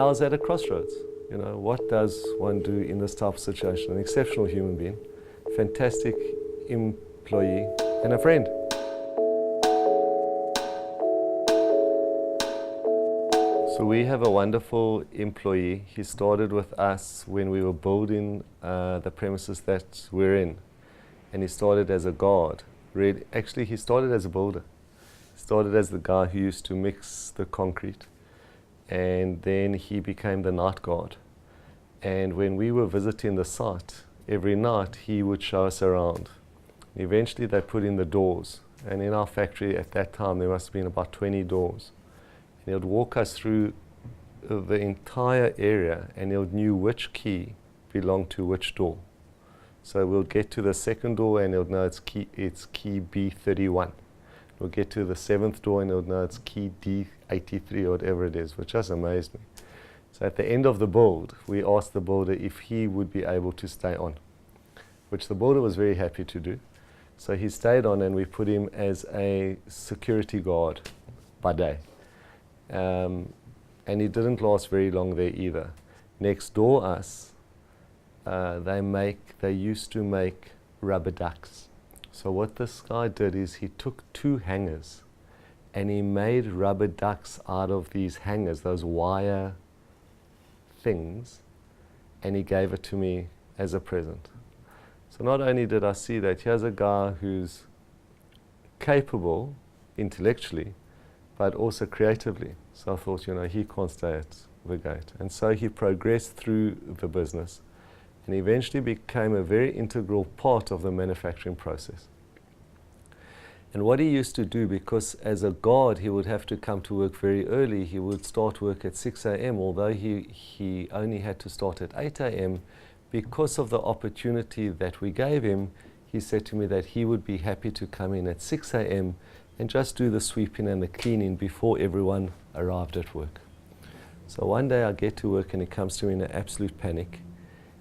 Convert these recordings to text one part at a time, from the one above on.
I was at a crossroads. You know, what does one do in this type of situation? An exceptional human being, fantastic employee, and a friend. So we have a wonderful employee. He started with us when we were building the premises that we're in. And he started as a guard. Actually, he started as a builder. He started as the guy who used to mix the concrete. And then he became the night guard. And when we were visiting the site, every night he would show us around. Eventually they put in the doors. And in our factory at that time there must have been about 20 doors. And he would walk us through the entire area and he knew which key belonged to which door. So we'll get to the second door and he'll know it's key B31. We'll get to the 7th door and he'll know it's key D83 or whatever it is, which just amazed me. So at the end of the build, we asked the builder if he would be able to stay on, which the builder was very happy to do. So he stayed on and we put him as a security guard by day. And he didn't last very long there either. Next door us, they used to make rubber ducks. So what this guy did is he took 2 hangers and he made rubber ducks out of these hangers, those wire things, and he gave it to me as a present. So not only did I see that here's a guy who's capable intellectually, but also creatively. So I thought, you know, he can't stay at the gate. And so he progressed through the business and eventually became a very integral part of the manufacturing process. And what he used to do, because as a guard he would have to come to work very early, he would start work at 6 a.m. although he only had to start at 8 a.m. Because of the opportunity that we gave him, he said to me that he would be happy to come in at 6 a.m. and just do the sweeping and the cleaning before everyone arrived at work. So one day I get to work and he comes to me in an absolute panic.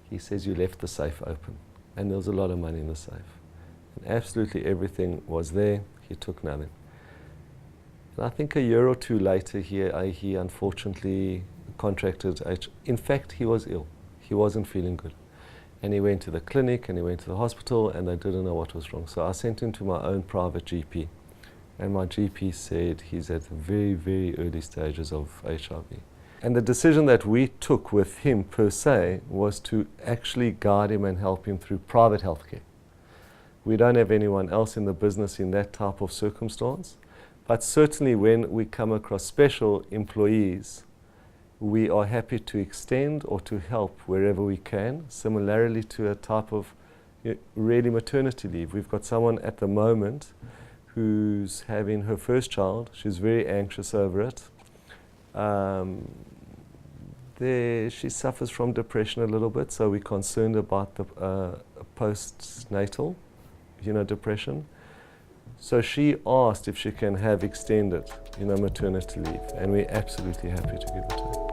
He says, "You left the safe open." And there was a lot of money in the safe. And absolutely everything was there. He took nothing. And I think a year or two later he unfortunately contracted HIV. In fact, he was ill. He wasn't feeling good. And he went to the clinic and he went to the hospital and they didn't know what was wrong. So I sent him to my own private GP. And my GP said he's at the very, very early stages of HIV. And the decision that we took with him per se was to actually guide him and help him through private healthcare. We don't have anyone else in the business in that type of circumstance, but certainly when we come across special employees, we are happy to extend or to help wherever we can, similarly to a type of really maternity leave. We've got someone at the moment who's having her first child. She's very anxious over it. She suffers from depression a little bit, so we're concerned about the postnatal, depression. So she asked if she can have extended, maternity leave, and we're absolutely happy to give it to her.